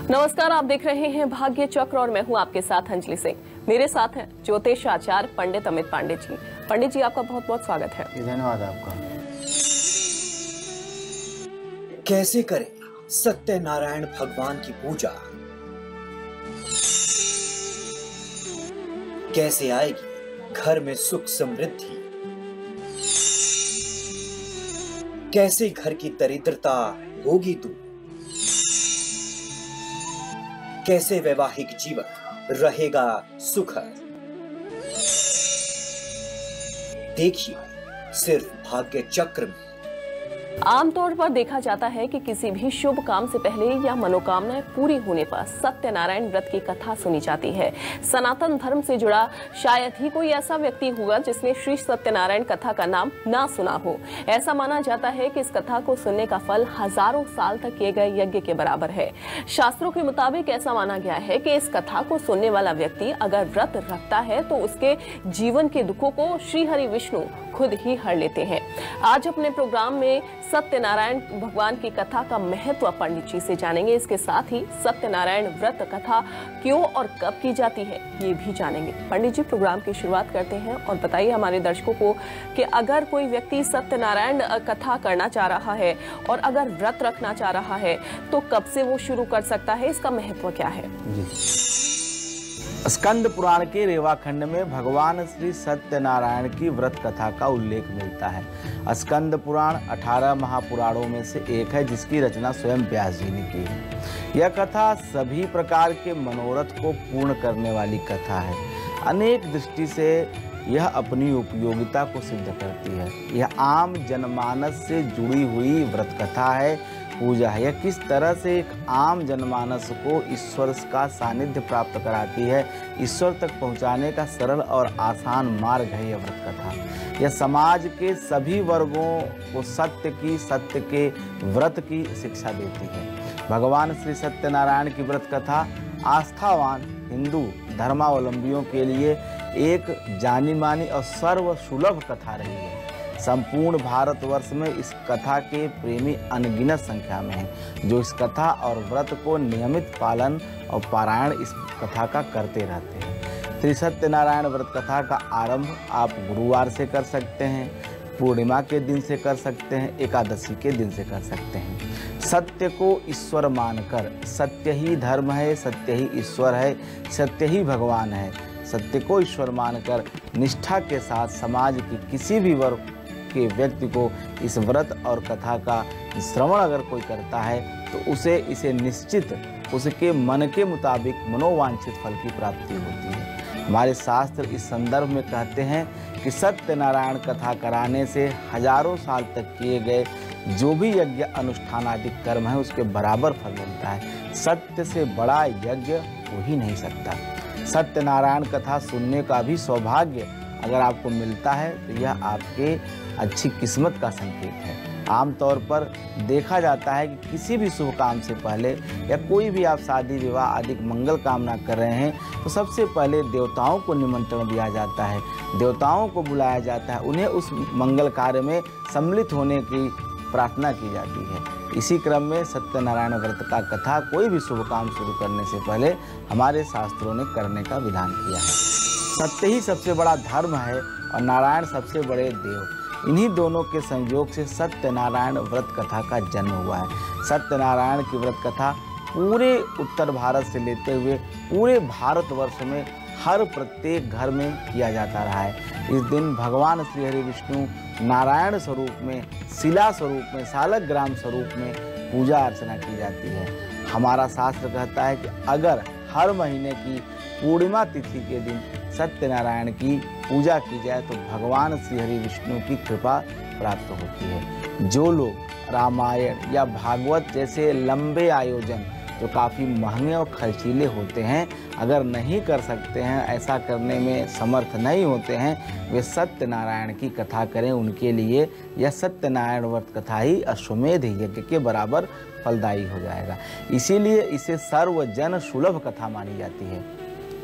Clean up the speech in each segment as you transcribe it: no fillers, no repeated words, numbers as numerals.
नमस्कार, आप देख रहे हैं भाग्य चक्र और मैं हूं आपके साथ अंजलि सिंह। मेरे साथ हैं ज्योतिष आचार्य पंडित अमित पांडे जी। पंडित जी, आपका बहुत बहुत स्वागत है। धन्यवाद आपका। कैसे करें सत्यनारायण भगवान की पूजा? कैसे आएगी घर में सुख समृद्धि? कैसे घर की दरिद्रता होगी दूर? कैसे वैवाहिक जीवन रहेगा सुखद? देखिए सिर्फ भाग्य चक्र में। आमतौर पर देखा जाता है कि किसी भी शुभ काम से पहले या मनोकामनाएं पूरी होने पर सत्यनारायण व्रत की कथा सुनी जाती है। सनातन धर्म से जुड़ा शायद ही कोई ऐसा व्यक्ति होगा जिसने श्री सत्यनारायण कथा का नाम ना सुना हो। ऐसा माना जाता है कि इस कथा को सुनने का फल हजारों साल तक किए गए यज्ञ के बराबर है। शास्त्रों के मुताबिक ऐसा माना गया है कि इस कथा को सुनने वाला व्यक्ति अगर व्रत रखता है तो उसके जीवन के दुखों को श्री हरि विष्णु खुद ही हर लेते हैं। आज अपने प्रोग्राम में सत्यनारायण भगवान की कथा का महत्व पंडित जी से जानेंगे। इसके साथ ही सत्यनारायण व्रत कथा क्यों और कब की जाती है ये भी जानेंगे। पंडित जी, प्रोग्राम की शुरुआत करते हैं और बताइए हमारे दर्शकों को कि अगर कोई व्यक्ति सत्यनारायण कथा करना चाह रहा है और अगर व्रत रखना चाह रहा है तो कब से वो शुरू कर सकता है, इसका महत्व क्या है? स्कंद पुराण के रेवाखंड में भगवान श्री सत्यनारायण की व्रत कथा का उल्लेख मिलता है। स्कंद पुराण 18 महापुराणों में से एक है जिसकी रचना स्वयं व्यास जी ने की है। यह कथा सभी प्रकार के मनोरथ को पूर्ण करने वाली कथा है। अनेक दृष्टि से यह अपनी उपयोगिता को सिद्ध करती है। यह आम जनमानस से जुड़ी हुई व्रत कथा है, पूजा है। यह किस तरह से एक आम जनमानस को ईश्वर का सानिध्य प्राप्त कराती है, ईश्वर तक पहुंचाने का सरल और आसान मार्ग है यह व्रत कथा। यह समाज के सभी वर्गों को सत्य के व्रत की शिक्षा देती है। भगवान श्री सत्यनारायण की व्रत कथा आस्थावान हिंदू धर्मावलंबियों के लिए एक जानी मानी और सर्वसुलभ कथा रही है। संपूर्ण भारतवर्ष में इस कथा के प्रेमी अनगिनत संख्या में हैं, जो इस कथा और व्रत को नियमित पालन और पारायण इस कथा का करते रहते हैं। श्री सत्यनारायण व्रत कथा का आरंभ आप गुरुवार से कर सकते हैं, पूर्णिमा के दिन से कर सकते हैं, एकादशी के दिन से कर सकते हैं। सत्य को ईश्वर मानकर, सत्य ही धर्म है, सत्य ही ईश्वर है, सत्य ही भगवान है, सत्य को ईश्वर मानकर निष्ठा के साथ समाज की किसी भी वर्ग के व्यक्ति को इस व्रत और कथा का श्रवण अगर कोई करता है तो उसे इसे निश्चित उसके मन के मुताबिक मनोवांछित फल की प्राप्ति होती है। हमारे शास्त्र इस संदर्भ में कहते हैं कि सत्यनारायण कथा कराने से हजारों साल तक किए गए जो भी यज्ञ अनुष्ठान आदि कर्म है उसके बराबर फल मिलता है। सत्य से बड़ा यज्ञ हो ही नहीं सकता। सत्यनारायण कथा सुनने का भी सौभाग्य अगर आपको मिलता है तो यह आपके अच्छी किस्मत का संकेत है। आमतौर पर देखा जाता है कि किसी भी शुभ काम से पहले या कोई भी आप शादी विवाह आदि मंगल कामना कर रहे हैं तो सबसे पहले देवताओं को निमंत्रण दिया जाता है, देवताओं को बुलाया जाता है, उन्हें उस मंगल कार्य में सम्मिलित होने की प्रार्थना की जाती है। इसी क्रम में सत्यनारायण व्रत का कथा कोई भी शुभ काम शुरू करने से पहले हमारे शास्त्रों ने करने का विधान किया है। सत्य ही सबसे बड़ा धर्म है और नारायण सबसे बड़े देव। इन्हीं दोनों के संयोग से सत्यनारायण व्रत कथा का जन्म हुआ है। सत्यनारायण की व्रत कथा पूरे उत्तर भारत से लेते हुए पूरे भारतवर्ष में हर प्रत्येक घर में किया जाता रहा है। इस दिन भगवान श्री हरि विष्णु नारायण स्वरूप में, शिला स्वरूप में, सालक ग्राम स्वरूप में पूजा अर्चना की जाती है। हमारा शास्त्र कहता है कि अगर हर महीने की पूर्णिमा तिथि के दिन सत्यनारायण की पूजा की जाए तो भगवान श्री हरि विष्णु की कृपा प्राप्त होती है। जो लोग रामायण या भागवत जैसे लंबे आयोजन जो काफ़ी महंगे और खर्चीले होते हैं अगर नहीं कर सकते हैं, ऐसा करने में समर्थ नहीं होते हैं, वे सत्यनारायण की कथा करें। उनके लिए यह सत्यनारायण व्रत कथा ही अश्वमेध यज्ञ के बराबर फलदायी हो जाएगा। इसीलिए इसे सर्वजन सुलभ कथा मानी जाती है।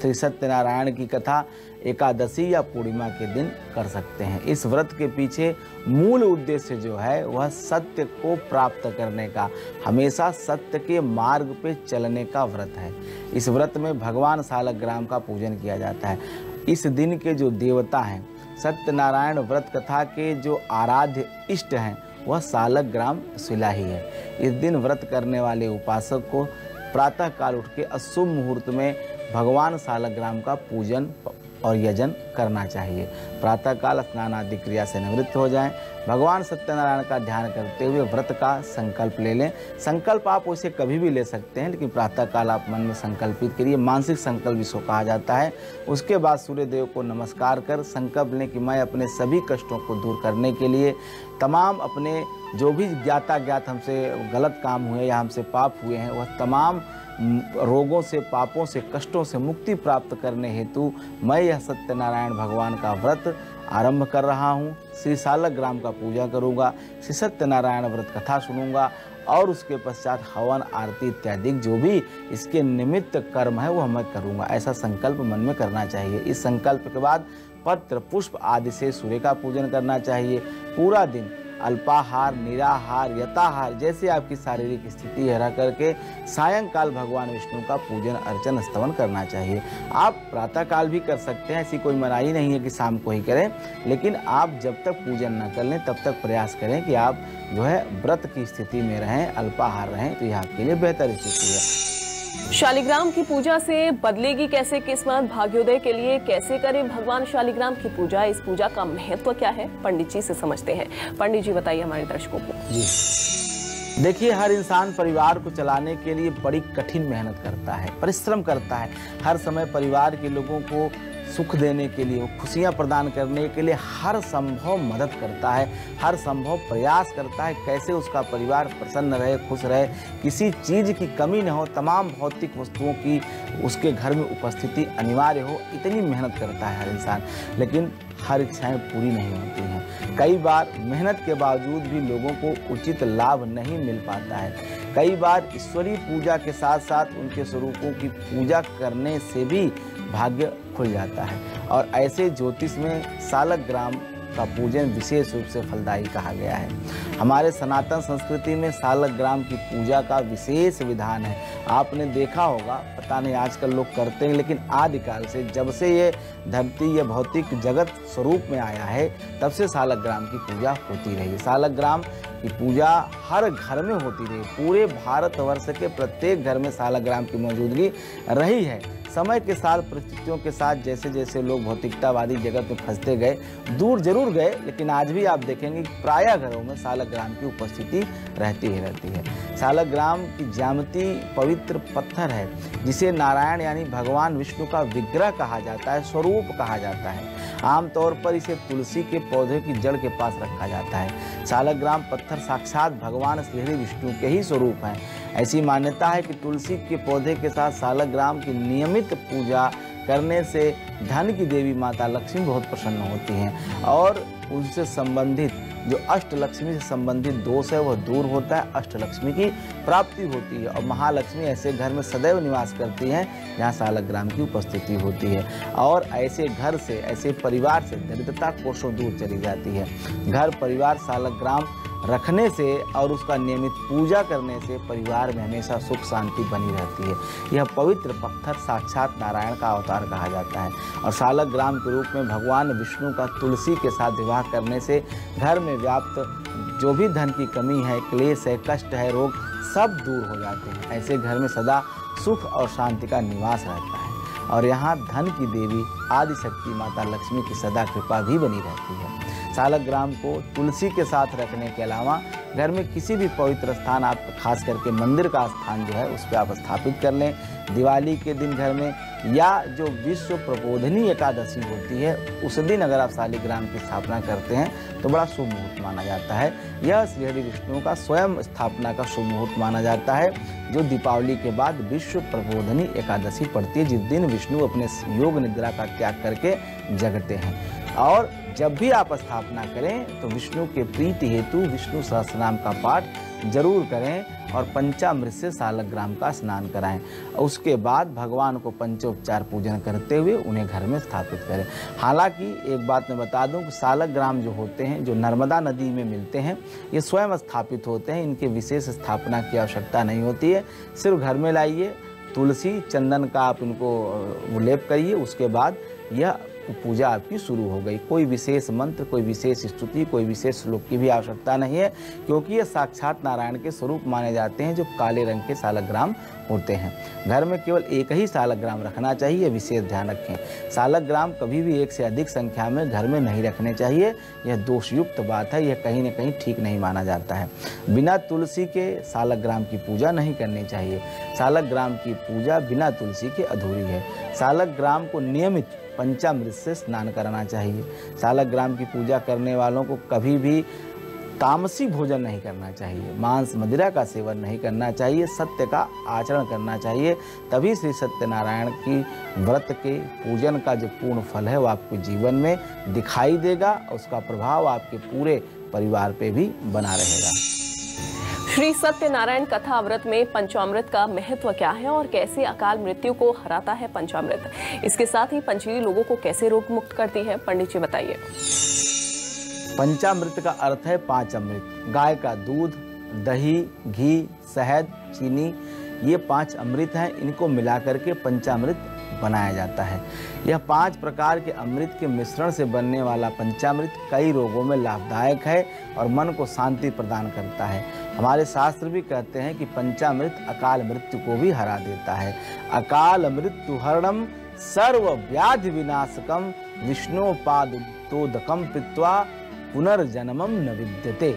श्री सत्यनारायण की कथा एकादशी या पूर्णिमा के दिन कर सकते हैं। इस व्रत के पीछे मूल उद्देश्य जो है वह सत्य को प्राप्त करने का, हमेशा सत्य के मार्ग पे चलने का व्रत है। इस व्रत में भगवान सालग्राम का पूजन किया जाता है। इस दिन के जो देवता हैं, सत्यनारायण व्रत कथा के जो आराध्य इष्ट हैं, वह सालग्राम शिला ही है। इस दिन व्रत करने वाले उपासक को प्रातः काल उठ के अशुभ मुहूर्त में भगवान सालग्राम का पूजन और यजन करना चाहिए। प्रातःकाल स्नान आदि क्रिया से निवृत्त हो जाएं, भगवान सत्यनारायण का ध्यान करते हुए व्रत का संकल्प ले लें। संकल्प आप उसे कभी भी ले सकते हैं, लेकिन प्रातःकाल आप मन में संकल्पित करिए। मानसिक संकल्प इसको कहा जाता है। उसके बाद सूर्य देव को नमस्कार कर संकल्प लें कि मैं अपने सभी कष्टों को दूर करने के लिए, तमाम अपने जो भी ज्ञात हमसे गलत काम हुए या हमसे पाप हुए हैं, वह तमाम रोगों से, पापों से, कष्टों से मुक्ति प्राप्त करने हेतु मैं यह सत्यनारायण भगवान का व्रत आरंभ कर रहा हूँ। श्री सालग्राम का पूजा करूँगा, श्री सत्यनारायण व्रत कथा सुनूंगा और उसके पश्चात हवन, आरती इत्यादि जो भी इसके निमित्त कर्म है वह मैं करूँगा। ऐसा संकल्प मन में करना चाहिए। इस संकल्प के बाद पत्र, पुष्प आदि से सूर्य का पूजन करना चाहिए। पूरा दिन अल्पाहार, निराहार, यथाहार जैसे आपकी शारीरिक स्थिति है रह करके सायंकाल भगवान विष्णु का पूजन, अर्चन, स्तवन करना चाहिए। आप प्रातःकाल भी कर सकते हैं, ऐसी कोई मनाही नहीं है कि शाम को ही करें, लेकिन आप जब तक पूजन न कर लें तब तक प्रयास करें कि आप जो है व्रत की स्थिति में रहें, अल्पाहार रहें, तो यह आपके लिए बेहतर स्थिति है। शालिग्राम की पूजा से बदलेगी कैसे किस्मत? भाग्योदय के लिए कैसे करें भगवान शालिग्राम की पूजा? इस पूजा का महत्व क्या है? पंडित जी से समझते हैं। पंडित जी बताइए हमारे दर्शकों को। जी देखिए, हर इंसान परिवार को चलाने के लिए बड़ी कठिन मेहनत करता है, परिश्रम करता है। हर समय परिवार के लोगों को सुख देने के लिए, खुशियां प्रदान करने के लिए हर संभव मदद करता है, हर संभव प्रयास करता है कैसे उसका परिवार प्रसन्न रहे, खुश रहे, किसी चीज़ की कमी न हो, तमाम भौतिक वस्तुओं की उसके घर में उपस्थिति अनिवार्य हो। इतनी मेहनत करता है हर इंसान, लेकिन हर इच्छाएं पूरी नहीं होती हैं। कई बार मेहनत के बावजूद भी लोगों को उचित लाभ नहीं मिल पाता है। कई बार ईश्वरीय पूजा के साथ साथ उनके स्वरूपों की पूजा करने से भी भाग्य खुल जाता है। और ऐसे ज्योतिष में सालग्राम का पूजन विशेष रूप से फलदायी कहा गया है। हमारे सनातन संस्कृति में सालग्राम की पूजा का विशेष विधान है। आपने देखा होगा, पता नहीं आजकल लोग करते हैं, लेकिन आदिकाल से, जब से ये धरती, ये भौतिक जगत स्वरूप में आया है, तब से सालग्राम की पूजा होती रही। सालग्राम की पूजा हर घर में होती रही। पूरे भारतवर्ष के प्रत्येक घर में सालग्राम की मौजूदगी रही है। समय के साथ, परिस्थितियों के साथ, जैसे जैसे लोग भौतिकतावादी जगत में फंसते गए, दूर जरूर गए, लेकिन आज भी आप देखेंगे कि प्रायः घरों में सालग्राम की उपस्थिति रहती ही रहती है। सालग्राम की ज्यामिति पवित्र पत्थर है, जिसे नारायण यानी भगवान विष्णु का विग्रह कहा जाता है, स्वरूप कहा जाता है। आमतौर पर इसे तुलसी के पौधे की जड़ के पास रखा जाता है। सालग्राम पत्थर साक्षात भगवान श्री विष्णु के ही स्वरूप हैं। ऐसी मान्यता है कि तुलसी के पौधे के साथ सालग्राम की नियमित पूजा करने से धन की देवी माता लक्ष्मी बहुत प्रसन्न होती हैं और उनसे संबंधित जो अष्टलक्ष्मी से संबंधित दोष है वह दूर होता है, अष्टलक्ष्मी की प्राप्ति होती है। और महालक्ष्मी ऐसे घर में सदैव निवास करती हैं जहाँ सालग्राम की उपस्थिति होती है। और ऐसे घर से, ऐसे परिवार से दरिद्रता कोसों दूर चली जाती है। घर परिवार सालग्राम रखने से और उसका नियमित पूजा करने से परिवार में हमेशा सुख शांति बनी रहती है। यह पवित्र पत्थर साक्षात नारायण का अवतार कहा जाता है। और सालग्राम के रूप में भगवान विष्णु का तुलसी के साथ विवाह करने से घर में व्याप्त जो भी धन की कमी है, क्लेश है, कष्ट है, रोग सब दूर हो जाते हैं। ऐसे घर में सदा सुख और शांति का निवास रहता है। और यहाँ धन की देवी आदिशक्ति माता लक्ष्मी की सदा कृपा भी बनी रहती है। सालग्राम को तुलसी के साथ रखने के अलावा घर में किसी भी पवित्र स्थान, आप खास करके मंदिर का स्थान जो है उस पर आप स्थापित कर लें। दिवाली के दिन घर में, या जो विश्व प्रबोधिनी एकादशी होती है उस दिन अगर आप सालग्राम की स्थापना करते हैं तो बड़ा शुभ मुहूर्त माना जाता है। यह श्री विष्णु का स्वयं स्थापना का शुभ मुहूर्त माना जाता है, जो दीपावली के बाद विश्व प्रबोधिनी एकादशी पड़ती है, जिस दिन विष्णु अपने योग निद्रा का त्याग करके जगते हैं। और जब भी आप स्थापना करें तो विष्णु के प्रीति हेतु विष्णु सहस्रनाम का पाठ जरूर करें और पंचामृत से सालग्राम का स्नान कराएं। उसके बाद भगवान को पंचोपचार पूजन करते हुए उन्हें घर में स्थापित करें। हालांकि एक बात मैं बता दूं कि सालग्राम जो होते हैं, जो नर्मदा नदी में मिलते हैं, ये स्वयं स्थापित होते हैं। इनके विशेष स्थापना की आवश्यकता नहीं होती है। सिर्फ घर में लाइए, तुलसी चंदन का आप इनको लेप करिए, उसके बाद यह पूजा आपकी शुरू हो गई। कोई विशेष मंत्र, कोई विशेष स्तुति, कोई विशेष श्लोक की भी आवश्यकता नहीं है, क्योंकि ये साक्षात नारायण के स्वरूप माने जाते हैं जो काले रंग के सालग्राम होते हैं। घर में केवल एक ही सालग्राम रखना चाहिए, विशेष ध्यान रखें। सालग्राम कभी भी एक से अधिक संख्या में घर में नहीं रखने चाहिए। यह दोषयुक्त बात है, यह कहीं न कहीं ठीक नहीं माना जाता है। बिना तुलसी के सालग्राम की पूजा नहीं करनी चाहिए। सालग्राम की पूजा बिना तुलसी के अधूरी है। सालग्राम को नियमित पंचामृत से स्नान कराना चाहिए। सालग्राम की पूजा करने वालों को कभी भी तामसी भोजन नहीं करना चाहिए, मांस मदिरा का सेवन नहीं करना चाहिए, सत्य का आचरण करना चाहिए। तभी श्री सत्यनारायण की व्रत के पूजन का जो पूर्ण फल है वो आपके जीवन में दिखाई देगा और उसका प्रभाव आपके पूरे परिवार पे भी बना रहेगा। श्री सत्यनारायण कथा व्रत में पंचामृत का महत्व क्या है और कैसे अकाल मृत्यु को हराता है पंचामृत? इसके साथ ही पंचीरी लोगों को कैसे रोग मुक्त करती है, पंडित जी बताइए। पंचामृत का अर्थ है 5 अमृत। गाय का दूध, दही, घी, शहद, चीनी, ये 5 अमृत हैं। इनको मिलाकर के पंचामृत बनाया जाता है। यह 5 प्रकार के अमृत के मिश्रण से बनने वाला पंचामृत कई रोगों में लाभदायक है और मन को शांति प्रदान करता है। हमारे शास्त्र भी कहते हैं कि पंचामृत अकाल मृत्यु को भी हरा देता है। अकाल मृत्यु हरणम सर्व व्याधि विनाशकम विष्णुपादोदकम पीत्वा पुनर्जन्मम न विद्यते।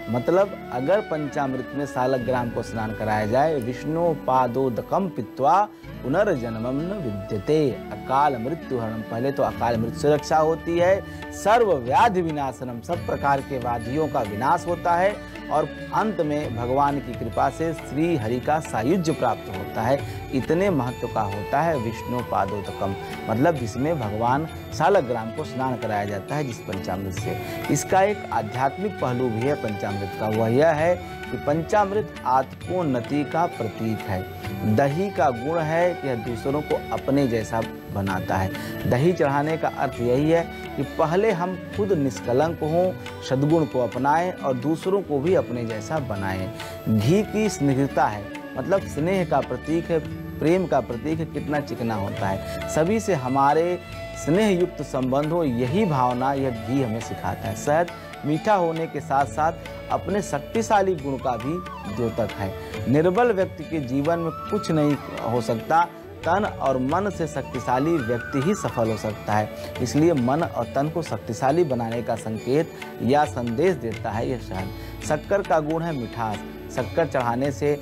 मतलब अगर पंचामृत में सालग्राम को स्नान कराया जाए, विष्णुपादोदकम पीत्वा पुनर्जन्मम न विद्यते। अकाल मृत्यु हरणम, पहले तो अकाल मृत्यु से रक्षा होती है। सर्व व्याधि विनाशनम, सब प्रकार के व्याधियों का विनाश होता है और अंत में भगवान की कृपा से श्री हरि का सायुज्य प्राप्त होता है। इतने महत्व का होता है विष्णुपादोदकम, मतलब जिसमें भगवान सालग्राम को स्नान कराया जाता है जिस पंचामृत से। इसका एक आध्यात्मिक पहलू भी है पंचामृत का, वह यह है कि पंचामृत आत्मोन्नति का प्रतीक है। दही का गुण है कि यह दूसरों को अपने जैसा बनाता है। दही चढ़ाने का अर्थ यही है कि पहले हम खुद निष्कलंक हों, सद्गुण को अपनाएं और दूसरों को भी अपने जैसा बनाएं। घी की स्निग्धता है, मतलब स्नेह का प्रतीक है, प्रेम का प्रतीक है, कितना चिकना होता है। सभी से हमारे स्नेह युक्त संबंध हो, यही भावना यह घी हमें सिखाता है। शहद मीठा होने के साथ साथ अपने शक्तिशाली गुण का भी द्योतक है। निर्बल व्यक्ति के जीवन में कुछ नहीं हो सकता, तन और मन से शक्तिशाली व्यक्ति ही सफल हो सकता है। इसलिए मन और तन को शक्तिशाली बनाने का संकेत या संदेश देता है यह शहद। शक्कर का गुण है मिठास। शक्कर चढ़ाने से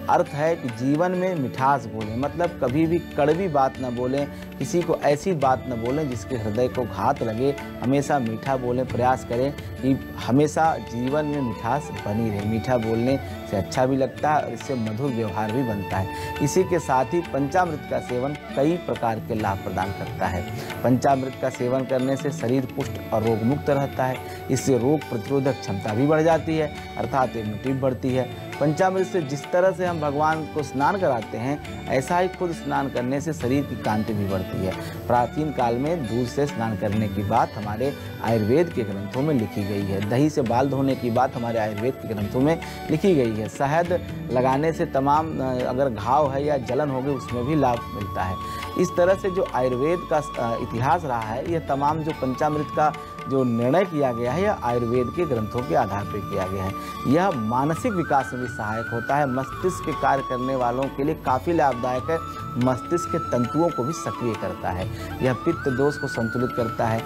अर्थ है कि जीवन में मिठास बोलें, मतलब कभी भी कड़वी बात न बोलें, किसी को ऐसी बात न बोलें जिसके हृदय को घात लगे। हमेशा मीठा बोलें, प्रयास करें कि हमेशा जीवन में मिठास बनी रहे। मीठा बोलने से अच्छा भी लगता है और इससे मधुर व्यवहार भी बनता है। इसी के साथ ही पंचामृत का सेवन कई प्रकार के लाभ प्रदान करता है। पंचामृत का सेवन करने से शरीर पुष्ट और रोग मुक्त रहता है। इससे रोग प्रतिरोधक क्षमता भी बढ़ जाती है, अर्थात इम्यूनिटी बढ़ती है। पंचामृत से जिस तरह से हम भगवान को स्नान कराते हैं, ऐसा ही खुद स्नान करने से शरीर की कांति भी बढ़ती है। प्राचीन काल में दूध से स्नान करने की बात हमारे आयुर्वेद के ग्रंथों में लिखी गई है। दही से बाल धोने की बात हमारे आयुर्वेद के ग्रंथों में लिखी गई है। शहद लगाने से तमाम अगर घाव है या जलन हो गई उसमें भी लाभ मिलता है। इस तरह से जो आयुर्वेद का इतिहास रहा है, यह तमाम जो पंचामृत का जो निर्णय किया गया है, यह आयुर्वेद के ग्रंथों के आधार पर किया गया है। यह मानसिक विकास में भी सहायक होता है। मस्तिष्क के कार्य करने वालों के लिए काफ़ी लाभदायक है। मस्तिष्क के तंतुओं को भी सक्रिय करता है। यह पित्त दोष को संतुलित करता है।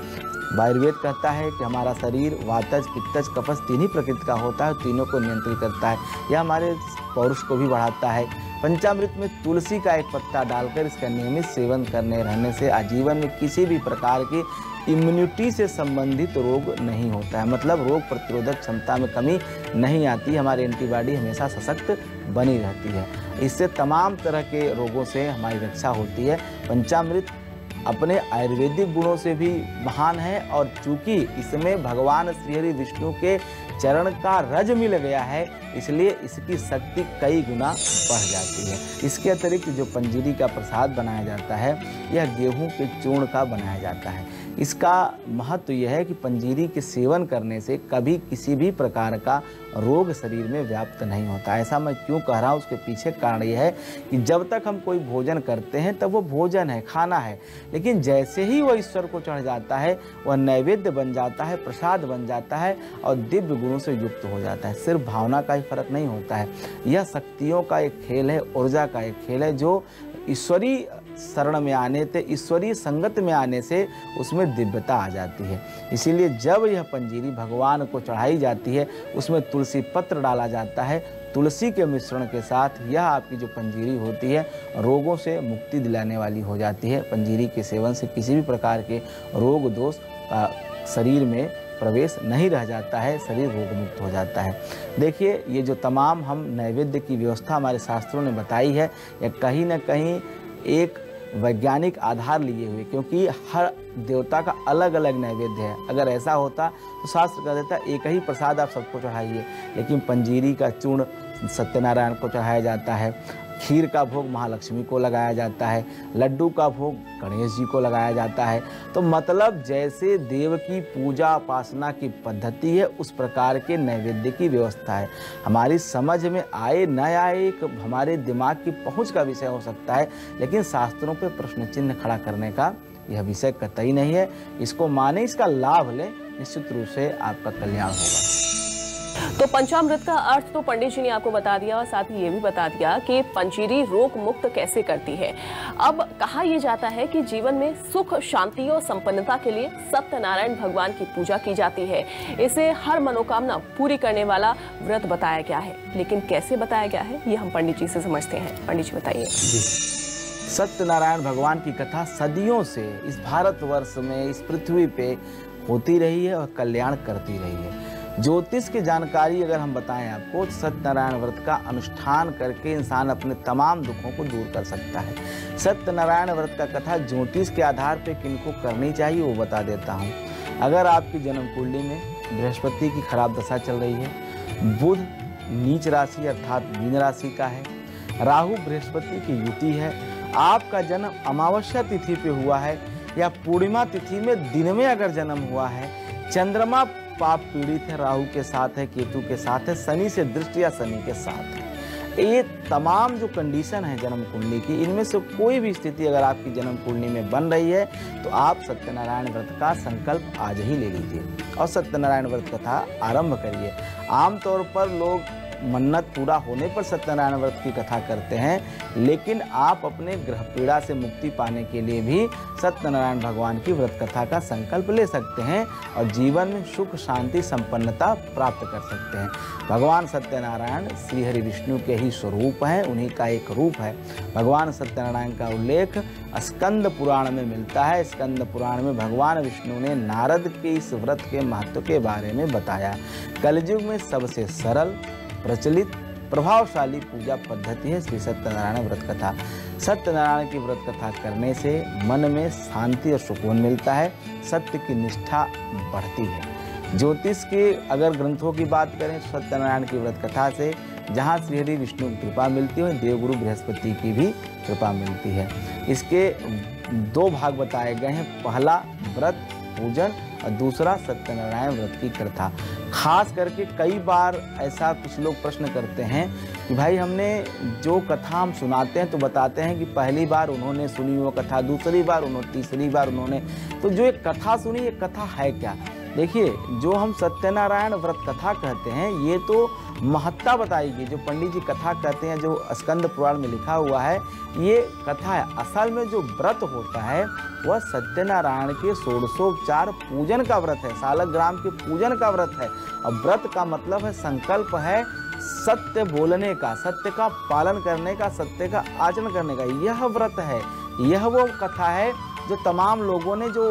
आयुर्वेद कहता है कि हमारा शरीर वातज, पित्तज, कफज 3 ही प्रकृति का होता है, तीनों को नियंत्रित करता है। यह हमारे पौरुष को भी बढ़ाता है। पंचामृत में तुलसी का एक पत्ता डालकर इसका नियमित सेवन करने रहने से आजीवन में किसी भी प्रकार की इम्यूनिटी से संबंधित रोग नहीं होता है, मतलब रोग प्रतिरोधक क्षमता में कमी नहीं आती। हमारी एंटीबॉडी हमेशा सशक्त बनी रहती है। इससे तमाम तरह के रोगों से हमारी रक्षा होती है। पंचामृत अपने आयुर्वेदिक गुणों से भी महान है, और चूंकि इसमें भगवान श्रीहरि विष्णु के चरण का रज मिल गया है, इसलिए इसकी शक्ति कई गुना बढ़ जाती है। इसके अतिरिक्त जो पंजीरी का प्रसाद बनाया जाता है, यह गेहूं के चूर्ण का बनाया जाता है। इसका महत्व यह है कि पंजीरी के सेवन करने से कभी किसी भी प्रकार का रोग शरीर में व्याप्त नहीं होता। ऐसा मैं क्यों कह रहा हूँ, उसके पीछे कारण यह है कि जब तक हम कोई भोजन करते हैं तब वो भोजन है, खाना है, लेकिन जैसे ही वह ईश्वर को चढ़ जाता है, वह नैवेद्य बन जाता है, प्रसाद बन जाता है और दिव्य गुणों से युक्त हो जाता है। सिर्फ भावना का ही फर्क नहीं होता है, यह शक्तियों का एक खेल है, ऊर्जा का एक खेल है, जो ईश्वरीय शरण में आने से, ईश्वरीय संगत में आने से उसमें दिव्यता आ जाती है। इसीलिए जब यह पंजीरी भगवान को चढ़ाई जाती है, उसमें तुलसी पत्र डाला जाता है। तुलसी के मिश्रण के साथ यह आपकी जो पंजीरी होती है रोगों से मुक्ति दिलाने वाली हो जाती है। पंजीरी के सेवन से किसी भी प्रकार के रोग दोष शरीर में प्रवेश नहीं रह जाता है, शरीर रोग मुक्त हो जाता है। देखिए, ये जो तमाम हम नैवेद्य की व्यवस्था हमारे शास्त्रों ने बताई है, यह कहीं न कहीं एक वैज्ञानिक आधार लिए हुए, क्योंकि हर देवता का अलग अलग नैवेद्य है। अगर ऐसा होता तो शास्त्र कह देता एक ही प्रसाद आप सबको चढ़ाइए, लेकिन पंजीरी का चूर्ण सत्यनारायण को चढ़ाया जाता है, खीर का भोग महालक्ष्मी को लगाया जाता है, लड्डू का भोग गणेश जी को लगाया जाता है। तो मतलब जैसे देव की पूजा उपासना की पद्धति है, उस प्रकार के नैवेद्य की व्यवस्था है। हमारी समझ में आए न आए एक हमारे दिमाग की पहुंच का विषय हो सकता है, लेकिन शास्त्रों पे प्रश्न चिन्ह खड़ा करने का यह विषय कतई नहीं है। इसको माने, इसका लाभ लें, निश्चित रूप से आपका कल्याण होगा। तो पंचामृत का अर्थ तो पंडित जी ने आपको बता दिया और साथ ही ये भी बता दिया कि पंजीरी रोग मुक्त कैसे करती है। अब कहा यह जाता है कि जीवन में सुख, शांति और संपन्नता के लिए सत्यनारायण भगवान की पूजा की जाती है। इसे हर मनोकामना पूरी करने वाला व्रत बताया गया है, लेकिन कैसे बताया गया है ये हम पंडित जी से समझते हैं। पंडित जी बताइए। सत्यनारायण भगवान की कथा सदियों से इस भारतवर्ष में, इस पृथ्वी पे होती रही है और कल्याण करती रही है। ज्योतिष की जानकारी अगर हम बताएं आपको, तो सत्यनारायण व्रत का अनुष्ठान करके इंसान अपने तमाम दुखों को दूर कर सकता है। सत्यनारायण व्रत का कथा ज्योतिष के आधार पे किनको करनी चाहिए वो बता देता हूँ। अगर आपकी जन्म कुंडली में बृहस्पति की खराब दशा चल रही है, बुध नीच राशि अर्थात मीन राशि का है, राहु बृहस्पति की युति है, आपका जन्म अमावस्या तिथि पे हुआ है या पूर्णिमा तिथि में दिन में अगर जन्म हुआ है, चंद्रमा पाप पीड़ित है, राहु के साथ है, केतु के साथ है, शनि से दृष्टि या शनि के साथ है, ये तमाम जो कंडीशन है जन्म कुंडली की, इनमें से कोई भी स्थिति अगर आपकी जन्म कुंडली में बन रही है तो आप सत्यनारायण व्रत का संकल्प आज ही ले लीजिए और सत्यनारायण व्रत कथा आरंभ करिए। आमतौर पर लोग मन्नत पूरा होने पर सत्यनारायण व्रत की कथा करते हैं, लेकिन आप अपने ग्रह पीड़ा से मुक्ति पाने के लिए भी सत्यनारायण भगवान की व्रत कथा का संकल्प ले सकते हैं और जीवन में सुख, शांति, संपन्नता प्राप्त कर सकते हैं। भगवान सत्यनारायण श्रीहरि विष्णु के ही स्वरूप हैं, उन्हीं का एक रूप है। भगवान सत्यनारायण का उल्लेख स्कंद पुराण में मिलता है। स्कंद पुराण में भगवान विष्णु ने नारद के इस व्रत के महत्व के बारे में बताया। कलयुग में सबसे सरल, प्रचलित, प्रभावशाली पूजा पद्धति है श्री सत्यनारायण व्रत कथा। सत्यनारायण की व्रत कथा करने से मन में शांति और सुकून मिलता है, सत्य की निष्ठा बढ़ती है। ज्योतिष के अगर ग्रंथों की बात करें, सत्यनारायण की व्रत कथा से जहाँ श्रीहरि विष्णु की कृपा मिलती है, देवगुरु बृहस्पति की भी कृपा मिलती है। इसके दो भाग बताए गए हैं, पहला व्रत पूजन और दूसरा सत्यनारायण व्रत की कथा। खास करके कई बार ऐसा कुछ लोग प्रश्न करते हैं कि भाई हमने जो कथा हम सुनाते हैं तो बताते हैं कि पहली बार उन्होंने सुनी वो कथा, दूसरी बार उन्होंने, तीसरी बार उन्होंने, तो जो एक कथा सुनी ये कथा है क्या? देखिए, जो हम सत्यनारायण व्रत कथा कहते हैं ये तो महत्ता बताई गई, जो पंडित जी कथा कहते हैं, जो स्कंद पुराण में लिखा हुआ है ये कथा है। असल में जो व्रत होता है वह सत्यनारायण के षोडशोपचार पूजन का व्रत है, सालग्राम के पूजन का व्रत है। और व्रत का मतलब है, संकल्प है सत्य बोलने का, सत्य का पालन करने का, सत्य का आचरण करने का, यह व्रत है। यह वो कथा है जो तमाम लोगों ने जो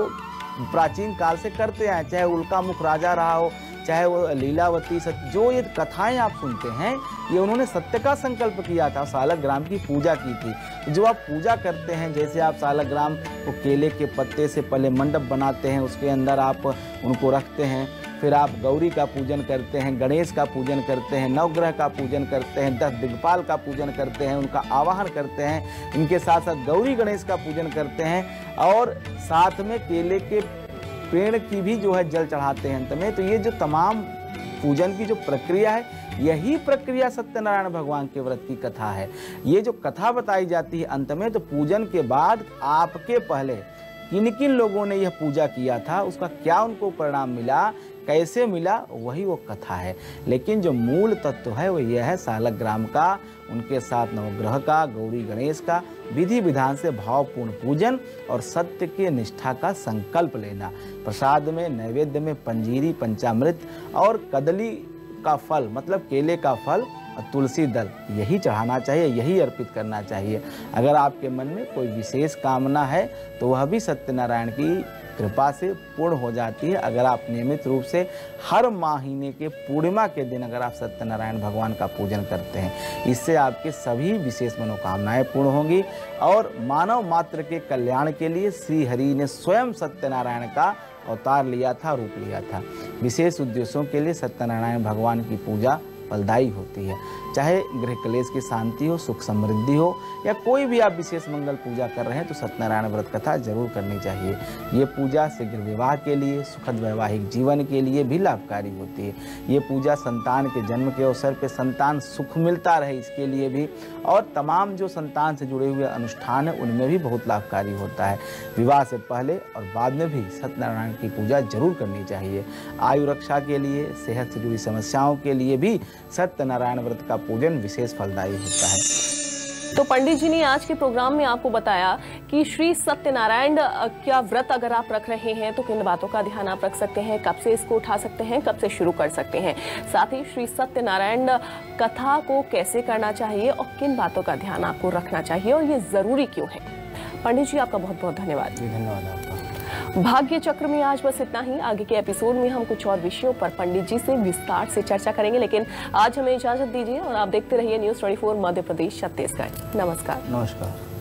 प्राचीन काल से करते आए, चाहे उल्का मुख राजा रहा हो, चाहे वो लीलावती सत्य, जो ये कथाएं आप सुनते हैं, ये उन्होंने सत्य का संकल्प किया था, सालग्राम की पूजा की थी। जो आप पूजा करते हैं, जैसे आप सालग्राम को केले के पत्ते से पहले मंडप बनाते हैं, उसके अंदर आप उनको रखते हैं, फिर आप गौरी का पूजन करते हैं, गणेश का पूजन करते हैं, नवग्रह का पूजन करते हैं, 10 दिग्पाल का पूजन करते हैं, उनका आवाहन करते हैं, इनके साथ साथ गौरी गणेश का पूजन करते हैं और साथ में केले के पेड़ की भी जो है जल चढ़ाते हैं अंत में। तो ये जो तमाम पूजन की जो प्रक्रिया है, यही प्रक्रिया सत्यनारायण भगवान के व्रत की कथा है। ये जो कथा बताई जाती है अंत में, तो पूजन के बाद आपके पहले किन किन लोगों ने यह पूजा किया था, उसका क्या उनको परिणाम मिला, कैसे मिला, वही वो कथा है। लेकिन जो मूल तत्व है वो यह है सालग्राम का, उनके साथ नवग्रह का, गौरी गणेश का विधि विधान से भावपूर्ण पूजन और सत्य के निष्ठा का संकल्प लेना। प्रसाद में, नैवेद्य में पंजीरी, पंचामृत और कदली का फल, मतलब केले का फल और तुलसी दल, यही चढ़ाना चाहिए, यही अर्पित करना चाहिए। अगर आपके मन में कोई विशेष कामना है तो वह भी सत्यनारायण की कृपा से पूर्ण हो जाती है। अगर आप नियमित रूप से हर महीने के पूर्णिमा के दिन अगर आप सत्यनारायण भगवान का पूजन करते हैं, इससे आपके सभी विशेष मनोकामनाएं पूर्ण होंगी और मानव मात्र के कल्याण के लिए श्री हरि ने स्वयं सत्यनारायण का अवतार लिया था, रूप लिया था। विशेष उद्देश्यों के लिए सत्यनारायण भगवान की पूजा फलदायी होती है। चाहे गृह कलेश की शांति हो, सुख समृद्धि हो, या कोई भी आप विशेष मंगल पूजा कर रहे हैं तो सत्यनारायण व्रत कथा जरूर करनी चाहिए। ये पूजा शीघ्र विवाह के लिए, सुखद वैवाहिक जीवन के लिए भी लाभकारी होती है। ये पूजा संतान के जन्म के अवसर पर संतान सुख मिलता रहे इसके लिए भी, और तमाम जो संतान से जुड़े हुए अनुष्ठान है उनमें भी बहुत लाभकारी होता है। विवाह से पहले और बाद में भी सत्यनारायण की पूजा जरूर करनी चाहिए। आयु रक्षा के लिए, सेहत से जुड़ी समस्याओं के लिए भी सत्यनारायण व्रत का पूजन विशेष फलदायी होता है। तो पंडित जी ने आज के प्रोग्राम में आपको बताया कि श्री सत्यनारायण क्या व्रत अगर आप रख रहे हैं तो किन बातों का ध्यान आप रख सकते हैं, कब से इसको उठा सकते हैं, कब से शुरू कर सकते हैं, साथ ही श्री सत्यनारायण कथा को कैसे करना चाहिए और किन बातों का ध्यान आपको रखना चाहिए और ये जरूरी क्यों है। पंडित जी आपका बहुत बहुत धन्यवाद। धन्यवाद आपका। भाग्य चक्र में आज बस इतना ही। आगे के एपिसोड में हम कुछ और विषयों पर पंडित जी से विस्तार से चर्चा करेंगे, लेकिन आज हमें इजाजत दीजिए और आप देखते रहिए न्यूज़ 24 मध्य प्रदेश छत्तीसगढ़। नमस्कार। नमस्कार।